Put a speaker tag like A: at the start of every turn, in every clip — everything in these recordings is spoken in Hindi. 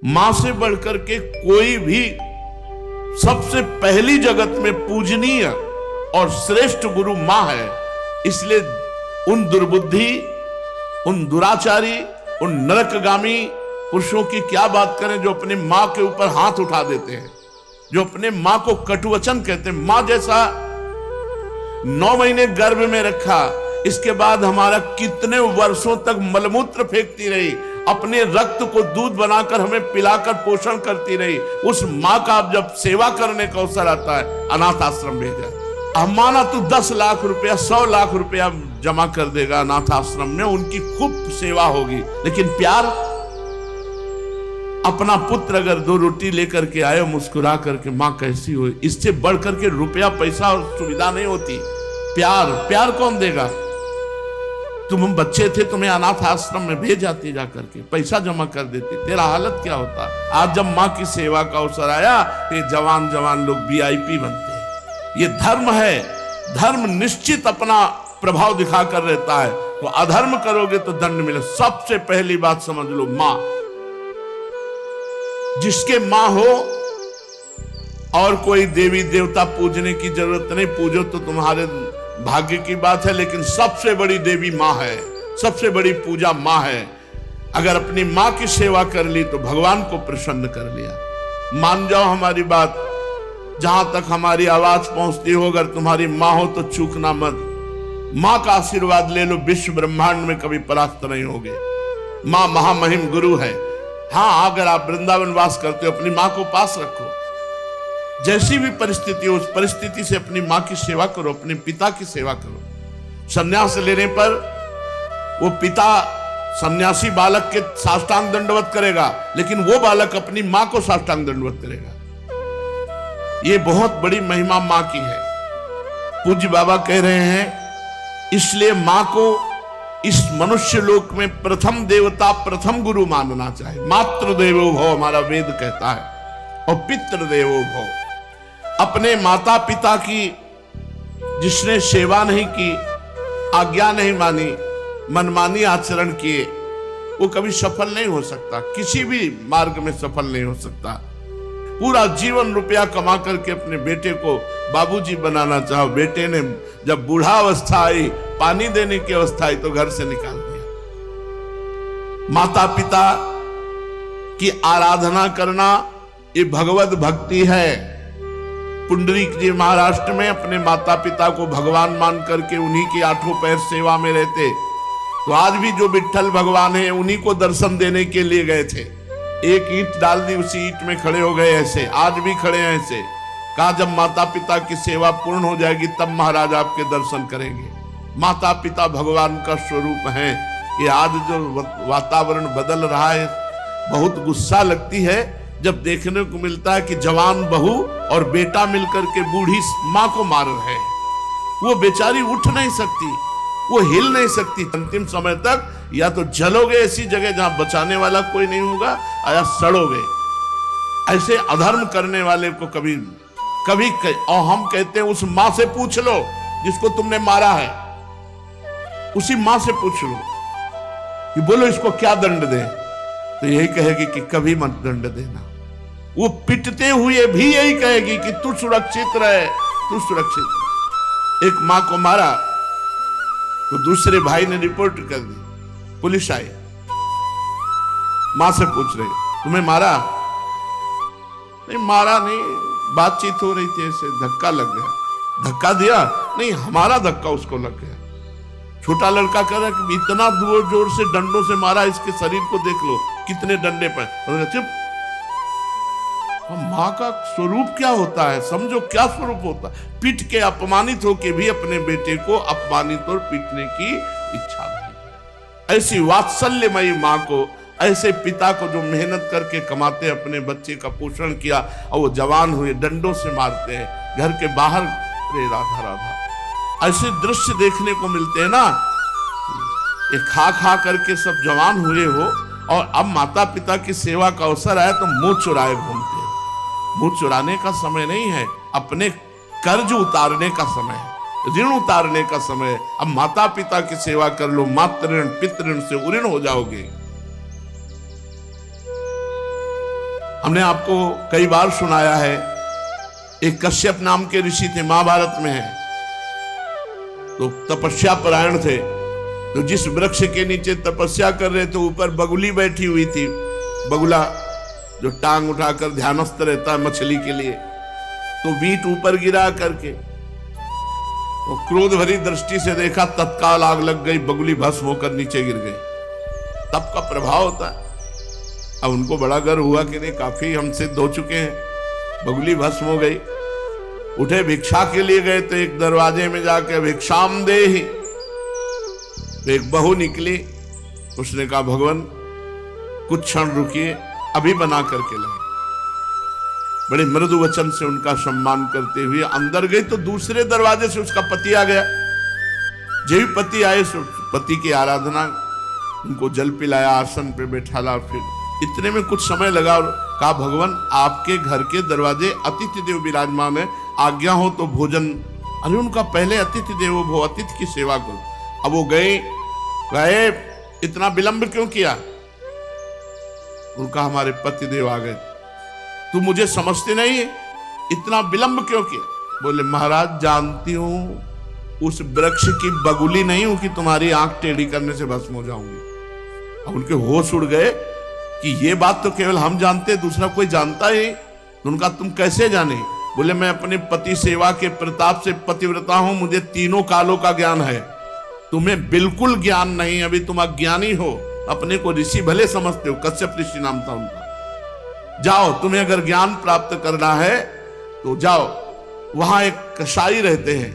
A: मां से बढ़कर के कोई भी सबसे पहली जगत में पूजनीय और श्रेष्ठ गुरु मां है। इसलिए उन दुर्बुद्धि, उन दुराचारी, उन नरकगामी पुरुषों की क्या बात करें जो अपने मां के ऊपर हाथ उठा देते हैं, जो अपने मां को कटुवचन कहते हैं। मां जैसा 9 महीने गर्भ में रखा, इसके बाद हमारा कितने वर्षों तक मलमूत्र फेंकती रही, अपने रक्त को दूध बनाकर हमें पिलाकर पोषण करती रही, उस मां का अब जब सेवा करने का अवसर आता है, अनाथ आश्रम भेजा। अब माना तू 10 लाख रुपया, 100 लाख रुपया जमा कर देगा अनाथ आश्रम में, उनकी खूब सेवा होगी, लेकिन प्यार, अपना पुत्र अगर 2 रोटी लेकर के आए मुस्कुरा करके, मां कैसी हो, इससे बढ़कर के रुपया पैसा और सुविधा नहीं होती। प्यार, प्यार कौन देगा? तुम बच्चे थे, तुम्हें अनाथ आश्रम में भेज जाती, जाकर के पैसा जमा कर देती, तेरा हालत क्या होता? आज जब मां की सेवा का अवसर आया, ये जवान जवान लोग VIP बनते हैं। ये धर्म है, धर्म निश्चित अपना प्रभाव दिखाकर रहता है। तो अधर्म करोगे तो दंड मिले। सबसे पहली बात समझ लो, मां, जिसके मां हो और कोई देवी देवता पूजने की जरूरत नहीं, पूजो तो तुम्हारे भाग्य की बात है, लेकिन सबसे बड़ी देवी मां है, सबसे बड़ी पूजा मां है। अगर अपनी मां की सेवा कर ली तो भगवान को प्रसन्न कर लिया। मान जाओ हमारी बात, जहां तक हमारी आवाज पहुंचती हो, अगर तुम्हारी मां हो तो चूकना मत। मां का आशीर्वाद ले लो, विश्व ब्रह्मांड में कभी परास्त नहीं होगे। मां महामहिम गुरु है। हाँ, अगर आप वृंदावन वास करते हो, अपनी मां को पास रखो। जैसी भी परिस्थिति हो, उस परिस्थिति से अपनी मां की सेवा करो, अपने पिता की सेवा करो। संन्यास लेने पर वो पिता सन्यासी बालक के साष्टांग दंडवत करेगा, लेकिन वो बालक अपनी मां को साष्टांग दंडवत करेगा। ये बहुत बड़ी महिमा मां की है। पूज्य बाबा कह रहे हैं, इसलिए मां को इस मनुष्य लोक में प्रथम देवता, प्रथम गुरु मानना चाहिए। मातृ देवो भव हमारा वेद कहता है, और पितृ देवो भव। अपने माता पिता की जिसने सेवा नहीं की, आज्ञा नहीं मानी, मनमानी आचरण किए, वो कभी सफल नहीं हो सकता, किसी भी मार्ग में सफल नहीं हो सकता। पूरा जीवन रुपया कमा करके अपने बेटे को बाबूजी बनाना चाहो, बेटे ने जब बूढ़ा अवस्था आई, पानी देने की अवस्था आई, तो घर से निकाल दिया। माता पिता की आराधना करना ये भगवत भक्ति है। पुंडरीक जी महाराष्ट्र में अपने माता पिता को भगवान मान करके उन्हीं की 8 पैर सेवा में रहते। तो आज भी जो विट्ठल भगवान है, उन्हीं को दर्शन देने के लिए गए थे। एक ईंट डाल दी, उसी ईंट में खड़े हो गए। ऐसे आज भी खड़े हैं। ऐसे कहा, जब माता पिता की सेवा पूर्ण हो जाएगी तब महाराज आपके दर्शन करेंगे। माता पिता भगवान का स्वरूप है। ये आज जो वातावरण बदल रहा है, बहुत गुस्सा लगती है जब देखने को मिलता है कि जवान बहू और बेटा मिलकर के बूढ़ी मां को मार रहे हैं। वो बेचारी उठ नहीं सकती, वो हिल नहीं सकती। अंतिम समय तक या तो जलोगे ऐसी जगह जहां बचाने वाला कोई नहीं होगा, या सड़ोगे। ऐसे अधर्म करने वाले को कभी कभी और हम कहते हैं, उस मां से पूछ लो जिसको तुमने मारा है, उसी मां से पूछ लो कि बोलो इसको क्या दंड दे, तो यही कहेगी कि कभी मत दंड देना। वो पिटते हुए भी यही कहेगी कि तू सुरक्षित रहे, तू सुरक्षित रहे। एक मां को मारा तो दूसरे भाई ने रिपोर्ट कर दी, पुलिस आई, मां से पूछ रही, तुम्हें मारा? नहीं, मारा नहीं, बातचीत हो रही थी, ऐसे धक्का लग गया। धक्का दिया? नहीं, हमारा धक्का उसको लग गया। छोटा लड़का कह रहा है कि इतना जोर जोर से डंडों से मारा, इसके शरीर को देख लो कितने डंडे पर। चुप। मां का स्वरूप क्या होता है, समझो क्या स्वरूप होता है। पीट के अपमानित होके भी अपने बेटे को अपमानित और पीटने की इच्छा नहीं। ऐसी वात्सल्यमयी मां को, ऐसे पिता को जो मेहनत करके कमाते, अपने बच्चे का पोषण किया और वो जवान हुए, डंडों से मारते हैं घर के बाहर। रे राधा राधा, ऐसे दृश्य देखने को मिलते हैं ना। ये खा खा करके सब जवान हुए हो, और अब माता पिता की सेवा का अवसर आया तो मुंह चुराए घूमते हो। मुंह चुराने का समय नहीं है, अपने कर्ज उतारने का समय है, ऋण उतारने का समय है। अब माता पिता की सेवा कर लो, मातृ ऋण पितृ ऋण से उऋण हो जाओगे। हमने आपको कई बार सुनाया है, एक कश्यप नाम के ऋषि थे, महाभारत में है। तो तपस्या परायण थे, तो जिस वृक्ष के नीचे तपस्या कर रहे थे ऊपर बगुली बैठी हुई थी। बगुला जो टांग उठाकर ध्यानस्थ रहता है मछली के लिए, तो मीट ऊपर गिरा करके तो क्रोध भरी दृष्टि से देखा, तत्काल आग लग गई, बगुली भस्म होकर नीचे गिर गई। तप का प्रभाव होता है। अब उनको बड़ा गर्व हुआ कि नहीं, काफी हम सिद्ध हो चुके हैं, बगुली भस्म हो गई। उठे भिक्षा के लिए गए तो एक दरवाजे में जाके भिक्षाम देहि, एक बहू निकली। उसने कहा भगवान कुछ क्षण रुकिए, अभी बना करके लाए। बड़े मृदु वचन से उनका सम्मान करते हुए अंदर गई तो दूसरे दरवाजे से उसका पति आ गया। जब पति आए पति की आराधना, उनको जल पिलाया, आसन पे बैठाला। फिर इतने में कुछ समय लगा और कहा भगवान आपके घर के दरवाजे अतिथि देव विराजमान है, आज्ञा हो तो भोजन। अरे उनका पहले अतिथि देवो भव, अतिथि की सेवा करो। अब वो गए, इतना विलंब क्यों किया? उनका हमारे पति देव आ गए, तू मुझे समझते नहीं है, इतना विलंब क्यों किया? बोले महाराज जानती हूं उस वृक्ष की बगुली नहीं हूं कि तुम्हारी आंख टेढ़ी करने से भस्म हो जाऊंगी। अब उनके होश उड़ गए कि ये बात तो केवल हम जानते, दूसरा कोई जानता ही। उनका तुम कैसे जाने? बोले मैं अपने पति सेवा के प्रताप से पतिव्रता हूं, मुझे तीनों कालों का ज्ञान है, तुम्हें बिल्कुल ज्ञान नहीं, अभी तुम अज्ञानी हो, अपने को ऋषि भले समझते हो। कश्यप ऋषि नाम था उनका। जाओ, तुम्हें अगर ज्ञान प्राप्त करना है तो जाओ, वहां एक कसाई रहते हैं,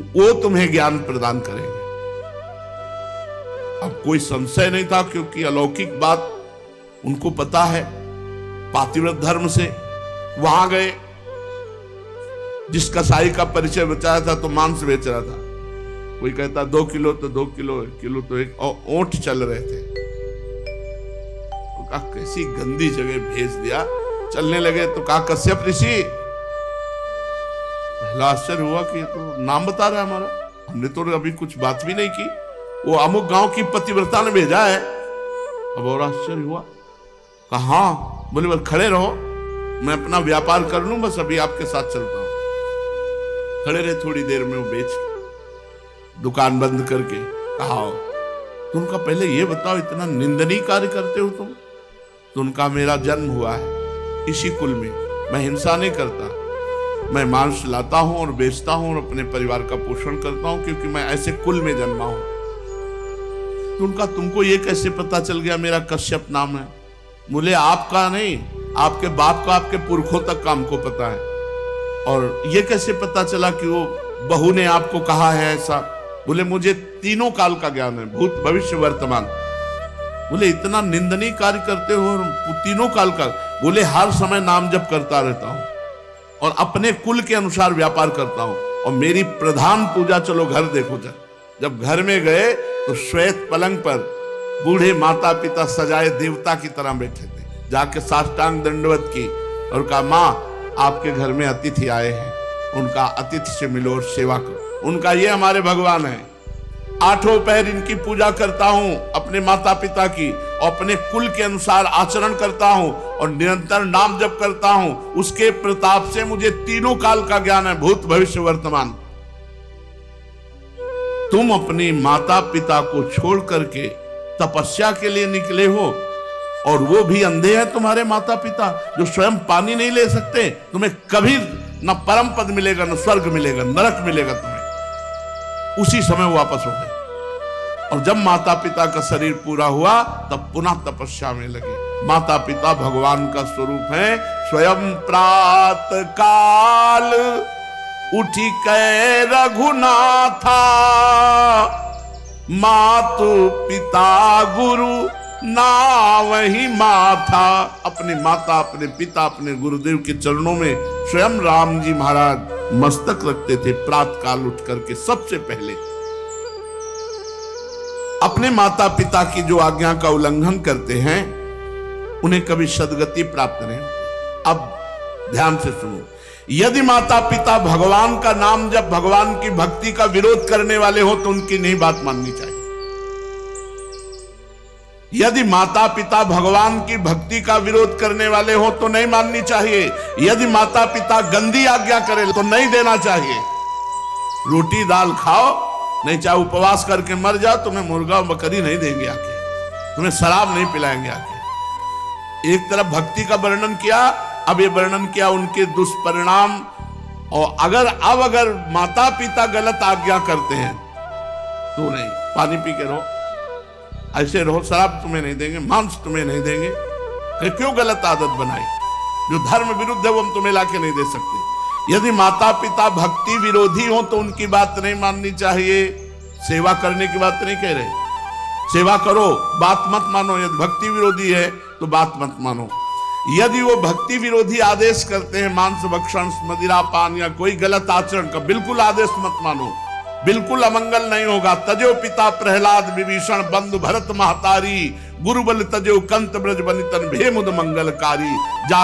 A: वो तुम्हें ज्ञान प्रदान करेंगे। अब कोई संशय नहीं था क्योंकि अलौकिक बात उनको पता है पातिव्रत धर्म से। वहां गए, जिस कसाई का परिचय बचाया था तो मांस बेच रहा था, कोई कहता 2 किलो तो 2 किलो, किलो तो एक, और ओंठ चल रहे थे। तो कहा कैसी गंदी जगह भेज दिया, चलने लगे। तो कहा कश्यप ऋषि, पहला आश्चर्य हुआ कि तो नाम बता रहा है हमारा, हमने तो अभी कुछ बात भी नहीं की, वो अमुक गांव की पतिव्रता ने भेजा है। अब और आश्चर्य हुआ। कहा हाँ। बोले बस खड़े रहो, मैं अपना व्यापार कर लूं, बस अभी आपके साथ चलता हूं। खड़े रहे, थोड़ी देर में वो बेच दुकान बंद करके कहा तो उनका पहले ये बताओ इतना निंदनीय कार्य करते हो तुम? तो उनका मेरा जन्म हुआ है इसी कुल में, मैं हिंसा नहीं करता, मैं मांस लाता हूं और बेचता हूं और अपने परिवार का पोषण करता हूं क्योंकि मैं ऐसे कुल में जन्मा हूं। तो उनका तुमको ये कैसे पता चल गया मेरा कश्यप नाम है? बोले आपका नहीं, आपके बाप का, आपके पुरखों तक का हमको पता है। और ये कैसे पता चला कि वो बहू ने आपको कहा है ऐसा? बोले मुझे तीनों काल का ज्ञान है, भूत भविष्य वर्तमान। बोले इतना निंदनीय कार्य करते हो और तीनों काल का? बोले हर समय नाम जप करता रहता हूं और अपने कुल के अनुसार व्यापार करता हूं, और मेरी प्रधान पूजा, चलो घर देखो। जब घर में गए तो श्वेत पलंग पर बूढ़े माता पिता सजाए देवता की तरह बैठे थे। जाके साष्टांग दंडवत की और कहा माँ आपके घर में अतिथि आए हैं, उनका अतिथि से मिलो और सेवा करो। उनका ये हमारे भगवान है, 8 पहर इनकी पूजा करता हूं, अपने माता पिता की, और अपने कुल के अनुसार आचरण करता हूं और निरंतर नाम जप करता हूं। उसके प्रताप से मुझे तीनों काल का ज्ञान है, भूत भविष्य वर्तमान। तुम अपनी माता पिता को छोड़ करके तपस्या के लिए निकले हो, और वो भी अंधे हैं तुम्हारे माता पिता, जो स्वयं पानी नहीं ले सकते। तुम्हें कभी न परम पद मिलेगा, न स्वर्ग मिलेगा, नरक मिलेगा तुम्हें। उसी समय वापस हो गए। और जब माता पिता का शरीर पूरा हुआ तब पुनः तपस्या में लगे। माता पिता भगवान का स्वरूप है। स्वयं प्रात काल उठी कै रघुनाथा, मातु पिता गुरु ना वही माथा। अपने माता, अपने पिता, अपने गुरुदेव के चरणों में स्वयं राम जी महाराज मस्तक रखते थे प्रातः काल उठ करके। सबसे पहले अपने माता पिता की जो आज्ञा का उल्लंघन करते हैं उन्हें कभी सद्गति प्राप्त नहीं होती। अब ध्यान से सुनो, यदि माता पिता भगवान का नाम जब भगवान की भक्ति का विरोध करने वाले हो तो उनकी नहीं बात माननी चाहिए। यदि माता पिता भगवान की भक्ति का विरोध करने वाले हो तो नहीं माननी चाहिए। यदि माता पिता गंदी आज्ञा करे तो नहीं देना चाहिए। रोटी दाल खाओ, नहीं चाहे उपवास करके मर जाओ, तुम्हें मुर्गा बकरी नहीं देंगे आके, तुम्हें शराब नहीं पिलाएंगे आके। एक तरफ भक्ति का वर्णन किया, अब ये वर्णन किया उनके दुष्परिणाम। और अगर माता पिता गलत आज्ञा करते हैं तो नहीं, पानी पी के रहो, ऐसे रहो, शराब तुम्हें नहीं देंगे, मांस तुम्हें नहीं देंगे। क्यों गलत आदत बनाई? जो धर्म विरुद्ध है वो हम तुम्हें लाके नहीं दे सकते। यदि माता पिता भक्ति विरोधी हो तो उनकी बात नहीं माननी चाहिए। सेवा करने की बात नहीं कह रहे, सेवा करो, बात मत मानो। यदि भक्ति विरोधी है तो बात मत मानो। यदि वो भक्ति विरोधी आदेश करते हैं, मांस भक्षण, मदिरा पान या कोई गलत आचरण का, बिल्कुल आदेश मत मानो, बिल्कुल अमंगल नहीं होगा। तजो पिता प्रहलाद विभीषण बंधु भरत महतारी, गुरुबल तजो कंत ब्रज बनितन भेमुद मंगलकारी। जा